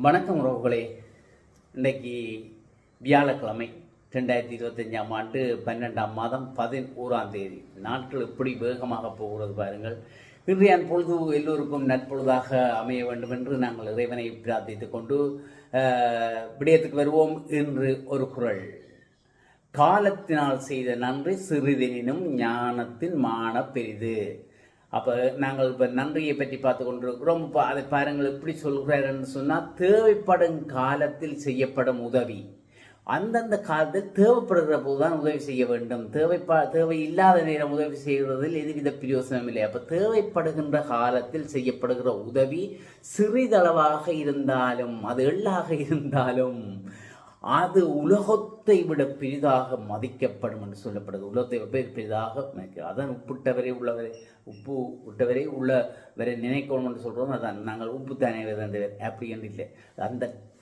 வணக்கம் உறவுகளே. இன்றைக்கு வியாழக்கிழமை 2025ஆம் ஆண்டு 12ஆம் மாதம் 11ஆம் தேதி. நாட்கள் எப்படி வேகமாக போகிறது பாருங்கள். இன்றைய பொழுது எல்லோருக்கும் நற்பொழுதாக அமைய வேண்டும் என்று நாங்கள் இறைவனை பிரார்த்தித்துக் கொண்டு விடயத்துக்கு வருவோம். இன்று ஒரு குறள்: காலத்தினால் செய்த நன்றி சிறிதெனினும் ஞானத்தின் மான பெரிது. அப்போ நாங்கள் இப்போ நன்றியை பற்றி பார்த்து கொண்டிருக்கிறோம். இப்போ அதை பாருங்கள் எப்படி சொல்கிறாருன்னு சொன்னால், தேவைப்படும் காலத்தில் செய்யப்படும் உதவி அந்தந்த காலத்தில் தேவைப்படுகிற போது தான் உதவி செய்ய வேண்டும். தேவை இல்லாத நேரம் உதவி செய்கிறதில் எதுவித பிரயோசனம் இல்லை. அப்போ தேவைப்படுகின்ற காலத்தில் செய்யப்படுகிற உதவி சிறிதளவாக இருந்தாலும், அது எள்ளாக இருந்தாலும், அது உலகத்தை விட பெரிதாக மதிக்கப்படும் என்று சொல்லப்படுது. உலகத்தை விட பெரிதாக அதான் உப்புவிட்டவரை உள்ளவரை நினைக்கணும் என்று சொல்கிறோம். அதான் நாங்கள் உப்பு தானே அப்படி என்று இல்லை.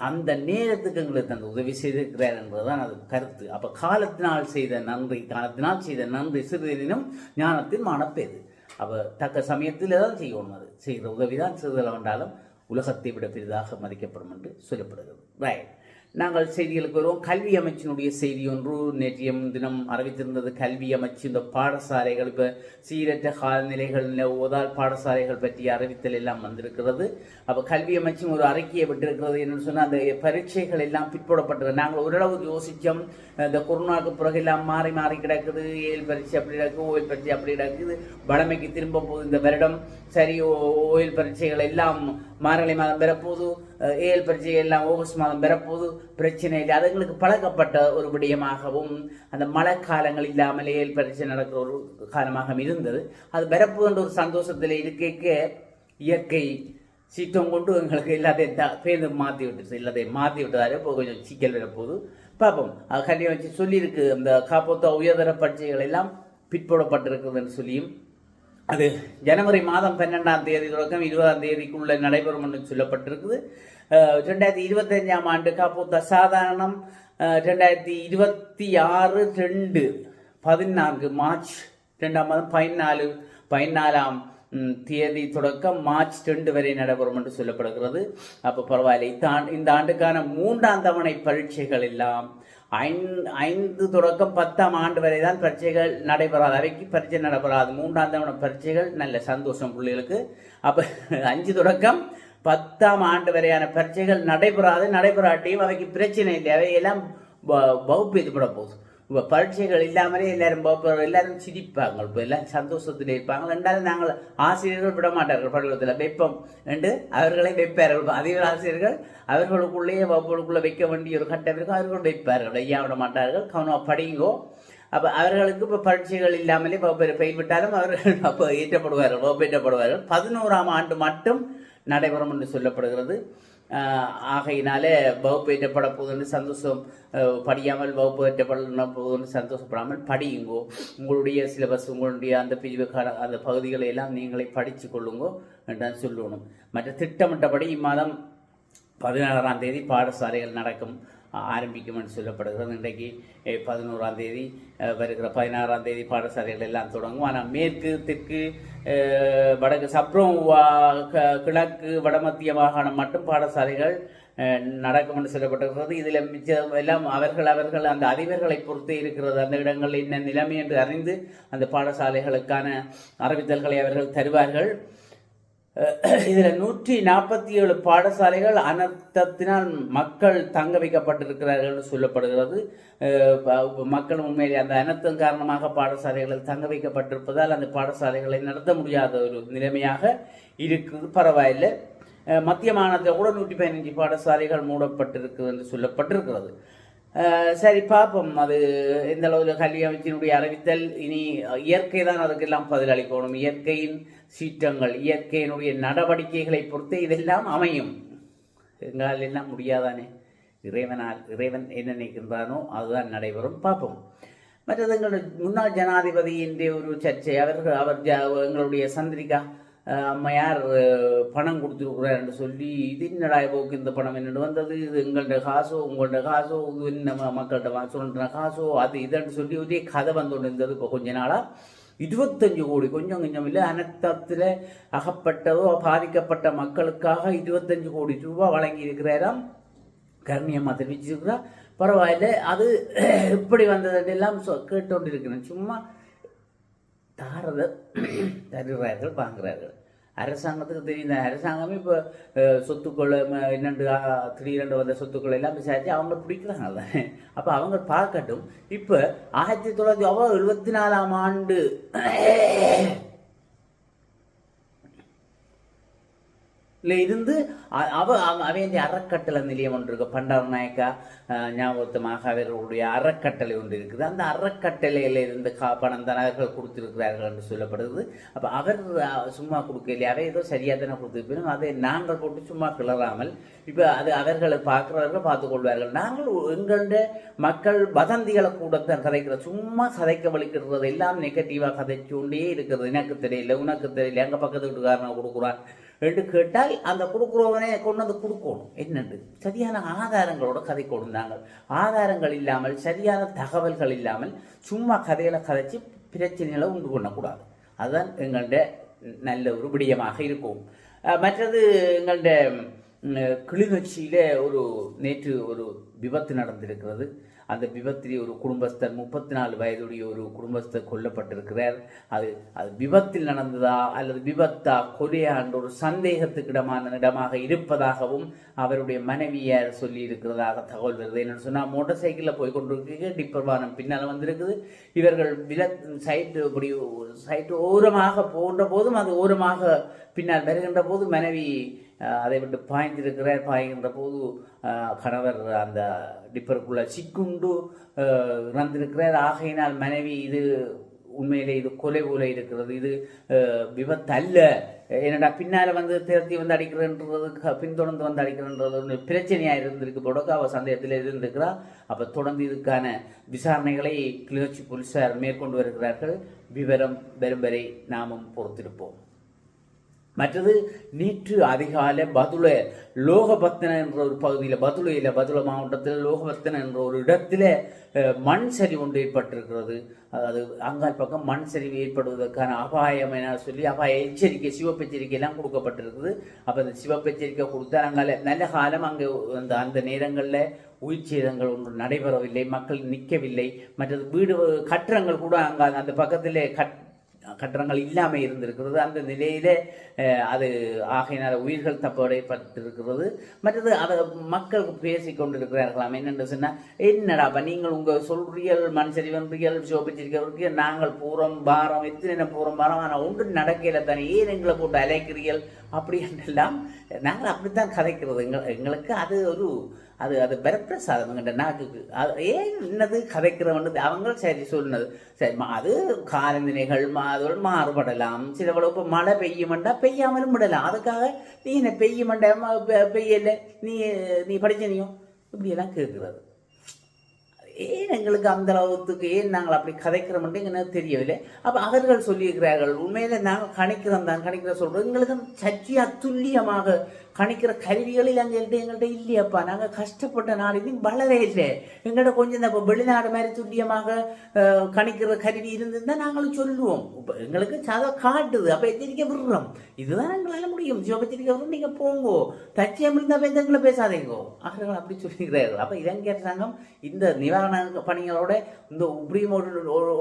அந்த நேரத்துக்கு எங்களுக்கு அந்த உதவி செய்திருக்கிறார் என்பதுதான் அது கருத்து. அப்போ காலத்தினால் செய்த நன்றி சிறிதெனினும் ஞானத்தின் மனப்பேது. அப்போ தக்க சமயத்தில் தான் செய்யணும். அது செய்கிற உதவிதான் சிறிதளவு என்றாலும் உலகத்தை விட பெரிதாக மதிக்கப்படும் என்று சொல்லப்படுகிறது. ரைட், நாங்கள் செய்திகளுக்கு வருவோம். கல்வி அமைச்சினுடைய செய்தி ஒன்று நேற்றைய தினம் அறிவித்திருந்தது. கல்வி அமைச்சு இந்த பாடசாலைகள் இப்போ சீரற்ற காலநிலைகளில் ஓதால் பாடசாலைகள் பற்றிய அறிவித்தல் எல்லாம் வந்திருக்கிறது. அப்போ கல்வி அமைச்சும் ஒரு அறிக்கையை விட்டிருக்கிறது. என்னென்னு சொன்னால், அந்த பரீட்சைகள் எல்லாம் பிற்போடப்பட்டது. நாங்கள் ஓரளவு யோசித்தோம். இந்த கொரோனாவுக்கு பிறகு எல்லாம் மாறி கிடக்குது. ஏல் பரீட்சை அப்படி கிடக்குது, ஓயில் பரீட்சை அப்படி கிடக்குது. வடமைக்கு திரும்ப போகுது இந்த வருடம். சரி, ஓயில் பரீட்சைகள் எல்லாம் மார்கழி மாதம் பெறப்போகுது, ஏல் பரீட்சை எல்லாம் ஆகஸ்ட் மாதம் பெறப்போகுது, பிரச்சனை இல்லை. அதுங்களுக்கு பழக்கப்பட்ட ஒரு விடயமாகவும் அந்த மழை காலங்கள் இல்லாமல் ஏல் பரீட்சை நடக்கிற ஒரு காலமாக இருந்தது. அது பெறப்போகின்ற ஒரு சந்தோஷத்தில் இருக்க இயற்கை சீற்றம் கொண்டு எங்களுக்கு எல்லாத்தையும் பேருந்து மாற்றி விட்டதாலே இப்போ கொஞ்சம் சிக்கல் வரப்போகுது. பார்ப்போம். கல்வி வச்சு சொல்லியிருக்கு, அந்த காப்போத்த உயர்தர பரீட்சைகள் எல்லாம் பிற்போடப்பட்டிருக்குதுன்னு சொல்லியும், அது ஜனவரி மாதம் 12ஆம் தேதி தொடக்கம் 20ஆம் தேதிக்குள்ள நடைபெறும் என்று சொல்லப்பட்டிருக்குது. 2025ஆம் ஆண்டு காப்போத்த சாதாரணம் 2026/2/14 மார்ச் 2ஆம் மாதம் 14ஆம் தேதி தொடக்கம் மார்ச் 2 வரை நடைபெறும் என்று சொல்லப்படுகிறது. அப்போ பரவாயில்லை. இந்த ஆண்டுக்கான 3ஆம் தவணை பரீட்சைகள் எல்லாம் 5 தொடக்கம் 10ஆம் ஆண்டு வரை தான் பரீட்சைகள் நடைபெறாது. அவைக்கு பரீட்சை நடைபெறாது. 3ஆம் தவணை பரீட்சைகள் நல்ல சந்தோஷம் பிள்ளைகளுக்கு. அப்போ 5 தொடக்கம் 10ஆம் ஆண்டு வரையான பரீட்சைகள் நடைபெறாட்டியும் அவைக்கு பிரச்சனை இல்லை. அவையெல்லாம் வகுப்பு எதுப்பட போகுது. இப்போ பரீட்சைகள் இல்லாமலே எல்லாரும் எல்லாரும் சிரிப்பாங்க. இப்போ எல்லாம் சந்தோஷத்தில் இருப்பாங்க. ரெண்டாவது நாங்கள் ஆசிரியர்கள் விட மாட்டார்கள் பள்ளிக்கூடத்தில் வெப்பம் என்று அவர்களை வைப்பார்கள். அதிக ஆசிரியர்கள் அவர்களுக்குள்ளேயே வகுப்புகளுக்குள்ளே வைக்க வேண்டிய ஒரு கட்டம் இருக்கும். அவர்கள் வைப்பார்கள், ஐயா விட மாட்டார்கள், கவனமாக படிங்கோ. அப்போ அவர்களுக்கு இப்போ பரீட்சைகள் இல்லாமலே வகுப்பு பெய்விட்டாலும் அவர்கள் அப்போ வகுப்பேற்றப்படுவார்கள். 11ஆம் ஆண்டு மட்டும் நடைபெறும் என்று சொல்லப்படுகிறது. ஆகையினாலே வகுப்பேற்றப்பட போகுதுன்னு சந்தோஷம் படியாமல் வகுப்பேற்றப்பட போகுதுன்னு சந்தோஷப்படாமல் படியுங்கோ. உங்களுடைய சிலபஸ், உங்களுடைய அந்த பிரிவுக்கான அந்த பகுதிகளை எல்லாம் நீங்களே படித்து கொள்ளுங்கோ என்றான் சொல்லணும். மற்ற திட்டமிட்டபடி இம்மாதம் 16ஆம் தேதி பாடசாலைகள் ஆரம்பிக்கும் என்று சொல்லப்படுகிறது. இன்றைக்கு 11ஆம் தேதி வருகிற 16ஆம் தேதி பாடசாலைகள் எல்லாம் தொடங்கும். ஆனால் மேற்கு, தெற்கு, வடக்கு, சப்ரம், கிழக்கு, வடமத்திய மாகாணம் மட்டும் பாடசாலைகள் நடக்கும் என்று சொல்லப்பட்டிருக்கிறது. இதில் மிச்சம் எல்லாம் அவர்கள் அந்த அதிபர்களை பொறுத்தே இருக்கிறது. அந்த இடங்களில் என்ன நிலைமை என்று அறிந்து அந்த பாடசாலைகளுக்கான அறிவித்தல்களை அவர்கள் தருவார்கள். இதில் 147 பாடசாலைகள் அனர்த்தத்தினால் மக்கள் தங்க வைக்கப்பட்டிருக்கிறார்கள் என்று சொல்லப்படுகிறது. மக்கள் உண்மையிலே அந்த அனர்த்தம் காரணமாக பாடசாலைகளில் தங்க வைக்கப்பட்டிருப்பதால் அந்த பாடசாலைகளை நடத்த முடியாத ஒரு நிலைமையாக இருக்குது. பரவாயில்லை. மத்திய மாநிலத்தில் கூட 115 பாடசாலைகள் மூடப்பட்டிருக்கு என்று சொல்லப்பட்டிருக்கிறது. சரி, பார்ப்போம் அது எந்த அளவில். கல்வி அமைச்சினுடைய அறிவித்தல். இனி இயற்கை தான் அதுக்கெல்லாம் பதிலளிக்கணும். இயற்கையின் சீற்றங்கள், இயற்கையினுடைய நடவடிக்கைகளை பொறுத்தே இதெல்லாம் அமையும். எங்களால் எல்லாம் முடியாதானே. இறைவன் என்ன நினைக்கின்றானோ அதுதான் நடைபெறும். பார்ப்போம். மற்றது எங்களுடைய முன்னாள் ஜனாதிபதியின் ஒரு சர்ச்சை. அவர் எங்களுடைய சந்திரிகா அம்மையார் பணம் கொடுத்துருக்குறார் என்று சொல்லி, இது என்னடா போக்கு இந்த பணம் என்னென்னு வந்தது, இது எங்கள்கிட்ட காசோ உங்கள்கிட்ட காசோ, இது நம்ம மக்கள்கிட்ட சொல்கிற காசோ, அது இதுன்னு சொல்லி ஒரே கதை வந்து கொண்டு இருந்தது இப்போ கொஞ்ச நாளாக. 25 கோடி கொஞ்சம் கொஞ்சம் இல்லை, அனர்த்தத்தில் அகப்பட்டதோ பாதிக்கப்பட்ட மக்களுக்காக 25 கோடி ரூபாய் வழங்கி இருக்கிறாராம். கருணியம்மா தெரிவிச்சிருக்கிறார். பரவாயில்ல, அது எப்படி வந்ததெல்லாம் கேட்டுக்கொண்டிருக்கிறேன். சும்மா தாரத தருகிறார்கள், வாங்குகிறார்கள். அரசாங்கத்துக்கு தெரியுது. அரசாங்கமே இப்போ சொத்துக்களை என்னென்று திடீரென்று வந்த சொத்துக்களை எல்லாம் விசாரித்து அவங்க பிடிக்கிறாங்க தானே. அப்போ அவங்க பார்க்கட்டும். இப்போ 1974ஆம் ஆண்டு இருந்து அவைய அறக்கட்டளை நிலையம் ஒன்று இருக்கு. பண்டார நாயக்கா ஞாபகத்தமாக அவர்களுடைய அறக்கட்டளை ஒன்று இருக்குது. அந்த அறக்கட்டளையில இருந்து பணம் தான் அவர்கள் கொடுத்திருக்கிறார்கள் என்று சொல்லப்படுது. அப்போ அவர் சும்மா கொடுக்கலையே, அவை ஏதோ சரியாக தானே கொடுத்துருப்போம். அதை நாங்கள் போட்டு சும்மா கிளறாமல் இப்போ அது அவர்களை பார்க்குறவர்கள் பார்த்து கொள்வார்கள். நாங்கள் எங்களுடைய மக்கள் வதந்திகளை கூடத்தான் கதைக்கிற, சும்மா கதைக்க வலிக்கிறது எல்லாம் நெகட்டிவாக கதைச்சு கொண்டே இருக்கிறது. எனக்கு தெரியல, உனக்கு தெரியல, எங்கள் பக்கத்து வீட்டுக்காரனை கொடுக்குறான் என்று கேட்டால் அந்த கொடுக்குறவனே கொண்டு வந்து கொடுக்கணும். என்னென்று சரியான ஆதாரங்களோட கதை கொடுந்தாங்க. ஆதாரங்கள் இல்லாமல், சரியான தகவல்கள் இல்லாமல் சும்மா கதைகளை கதைச்சி பிரச்சனைகளை உண்டு பண்ணக்கூடாது. அதுதான் எங்களுடைய நல்ல ஒரு விடயமாக இருக்கும். மற்றது எங்களுடைய கிளிநொச்சியில நேற்று ஒரு விபத்து நடந்திருக்கிறது. அந்த விபத்தில் ஒரு குடும்பஸ்தர் 34 வயதுடைய ஒரு குடும்பஸ்தர் கொல்லப்பட்டிருக்கிறார். அது விபத்தில் நடந்ததா அல்லது விபத்தா கொலையா என்ற ஒரு சந்தேகத்துக்கிடமான இடமாக இருப்பதாகவும் அவருடைய மனைவியார் சொல்லி இருக்கிறதாக தகவல் வருது. என்னன்னு சொன்னால், மோட்டார் சைக்கிளில் போய் கொண்டிருக்க டிப்பர் வாகனம் பின்னால் வந்திருக்குது. இவர்கள் சைட்டு ஓரமாக போன்ற போதும் அது ஓரமாக பின்னால் வருகின்ற போது மனைவி அதை விட்டு பாய்ந்திருக்கிறார். பாய்கின்ற போது கணவர் அந்த டிப்பருக்குள்ள சிக்குண்டு இறந்திருக்கிறார். ஆகையினால் மனைவி இது உண்மையிலே இது கொலை போல இருக்கிறது, இது விபத்து அல்ல, என்னடா பின்னால் வந்து திரட்டி வந்து அடிக்கிறன்றது, பின்தொடர்ந்து வந்து அடிக்கிறன்றது பிரச்சனையாக இருந்திருக்கு போட அவள் சந்தேகத்தில் இருந்திருக்கிறார். அப்போ தொடர்ந்து இதுக்கான விசாரணைகளை கிளிநொச்சி போலீசார் மேற்கொண்டு வருகிறார்கள். விவரம் வரும் வரை நாமும் பொறுத்திருப்போம். மற்றது நேற்று அதிகாலை பதுளை லோகபத்தன என்ற ஒரு பகுதியில், பதுளை மாவட்டத்தில் லோகபத்தன என்ற ஒரு இடத்துல மண் சரிவு ஒன்று ஏற்பட்டிருக்கிறது. அதாவது அங்கால் பக்கம் மண் சரிவு ஏற்படுவதற்கான அபாயம் என சொல்லி அபாய எச்சரிக்கை, சிவப்பு எச்சரிக்கை எல்லாம் கொடுக்கப்பட்டிருக்குது. அப்போ அந்த சிவப்பு எச்சரிக்கை கொடுத்தா அங்கால நல்ல காலம் அங்கே அந்த நேரங்களில் உயிர் சேதங்கள் ஒன்று நடைபெறவில்லை, மக்கள் நிற்கவில்லை. மற்றது வீடு கட்டடங்கள் கூட அங்கே அந்த பக்கத்தில் கட்டடங்கள் இல்லாமல் இருந்திருக்கிறது. அந்த நிலையிலே அது ஆகையினால் உயிர்கள் தப்படைப்பட்டிருக்கிறது. மற்றது அதை மக்கள் பேசி கொண்டிருக்கிறார்களாம். என்னென்று சொன்னால், என்னடாப்பா நீங்கள் உங்கள் சொல்றீர்கள் மண் சரிவன்றீர்கள், சோபிச்சிருக்கிறீர்கள், நாங்கள் பூரம் பாரம் எத்தனை பூரம் பாரம், ஆனால் ஒன்று நடக்கல தானே, ஏன் எங்களை போட்டு அலைக்கிறீர்கள் அப்படி என்றெல்லாம் நாங்கள் அப்படித்தான் கதைக்கிறது. எங்களுக்கு அது ஒரு அது வரப்பிரசாதம் எங்கள்கிட்ட நாக்குக்கு. ஏன் என்னது கதைக்கிறவன்றது அவங்க சரி சொன்னது சரி. அது காலநிலைகள் அதோடு மாறுபடலாம். சில இப்போ மழை பெய்யுமெண்டா பெய்யாமலும் விடலாம். அதுக்காக நீ என்ன பெய்யுமெண்டா பெய்யலை, நீ படிச்சனியோ இப்படியெல்லாம் கேட்குறது. ஏன் எங்களுக்கு அந்த அளவுக்கு ஏன் நாங்கள் அப்படி கதைக்கிறோம்ட்டு எங்களுக்கு தெரியவில்லை. அப்போ அவர்கள் சொல்லியிருக்கிறார்கள், உண்மையில நாங்கள் கணிக்கிற சொல்கிறோம். எங்களுக்கு சற்றி அத்துல்லியமாக கணிக்கிற கருவிகளில் எங்கள்கிட்ட இல்லையப்பா. நாங்கள் கஷ்டப்பட்ட நாடு இது வளர இல்லை. எங்கள்கிட்ட கொஞ்சம் இந்த வெளிநாடு மாதிரி துல்லியமாக கணிக்கிற கருவி இருந்திருந்தால் நாங்களும் சொல்லுவோம். இப்போ எங்களுக்கு சாதா காட்டுது, அப்போ எச்சரிக்கை விடுறோம். இதுதான் எங்களால் முடியும். சிவபெச்சரிக்கை விடுறோம், நீங்கள் போங்கோ, தச்சியம் இருந்தால் எங்களை பேசாதீங்கோ. அவர்கள் அப்படி சொல்லிக்கிறார்கள். அப்போ இலங்கை அரசாங்கம் இந்த நிவாரண பணிகளோட இந்த இப்படியும்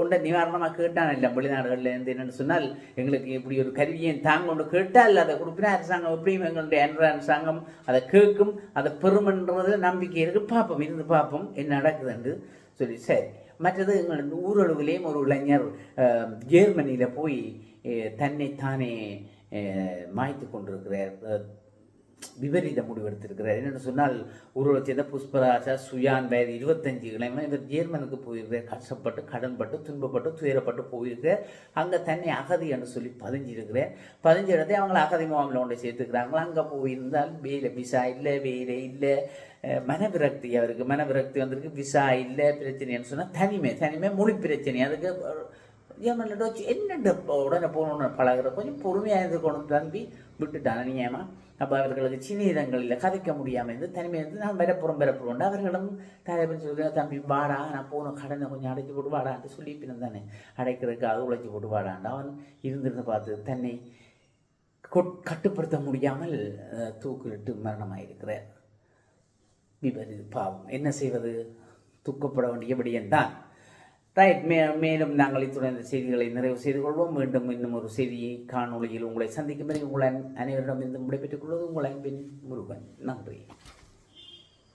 ஒன்றை நிவாரணமாக கேட்டான் இல்லை வெளிநாடுகளில் இருந்து. என்னென்னு சொன்னால், எங்களுக்கு இப்படி ஒரு கருவியை தாங்க ஒன்று கேட்டால் அதை கொடுப்பினா அரசாங்கம் எப்படியும் எங்களுடைய அரசாங்கம் அதை கேட்கும், அதை பெறும்ன்றது நம்பிக்கை இருக்கு. பார்ப்போம், இருந்து பார்ப்போம் என்ன நடக்குது என்று சொல்லி. சரி, மற்றது எங்கள் ஊரளவிலேயும் ஒரு இளைஞர் ஜெர்மனியில் போய் தன்னைத்தானே மாய்த்து கொண்டிருக்கிறார், விபரீத முடிவெடுத்திருக்கிறார். என்னென்னு சொன்னால், ஊரில் சேர்ந்த புஷ்பராஜா சுயான் வயது 25 இளைஞர் இவர் ஜெர்மனுக்கு போயிருக்கிறார். கஷ்டப்பட்டு கடன்பட்டு துன்பப்பட்டு துயரப்பட்டு போயிருக்கிறார். அங்கே தன்னை அகதி என்று சொல்லி பதிஞ்சிருக்கிறார். பதிஞ்ச இடத்தை அவங்கள அகதி முகாமில் ஒன்றை சேர்த்துக்கிறாங்களா. அங்கே போயிருந்தால் விசா இல்லை, வேலை இல்லை, மனவிரக்தி. அவருக்கு மனவிரக்தி வந்திருக்கு, விசா இல்லை, பிரச்சனைன்னு சொன்னால் தனிமை மொழி பிரச்சனை. அதுக்கு ஜெர்மனில் வச்சு என்னென்ன உடனே போகணுன்னு பழகிற கொஞ்சம் பொறுமையாக இருந்து கொண்டு தம்பி விட்டுட்டான். நியாயமா அப்போ அவர்களுக்கு சின்ன இடங்களில் கதைக்க முடியாமல் இருந்து தனிமையாக இருந்து நான் வரப்புறம் அவர்களும் தலைவர் சொல்லி தம்பி வாடா நான் போன கடனை கொஞ்சம் அடைச்சி போட்டு வாடான்ட்டு சொல்லி தானே அடைக்கிறதுக்கு அது உழைச்சி போட்டு வாடான்ட்டு அவன் இருந்திருந்து பார்த்து தன்னை கட்டுப்படுத்த முடியாமல் தூக்கிலிட்டு மரணமாயிருக்கிற விபரீத பாவம். என்ன செய்வது? துக்கப்பட வேண்டிய விடயம்தான். ரைட். மேலும் நாங்கள் இத்துடன் இந்த செய்திகளை நிறைவு செய்து கொள்வோம். மீண்டும் இன்னும் ஒரு செய்தியை காணொளியில் உங்களை சந்திக்கும் வரை உங்கள் அனைவரிடம் இருந்து விடைபெற்றுக் கொள்வது உங்கள் அன்பின் முருகன். நன்றி.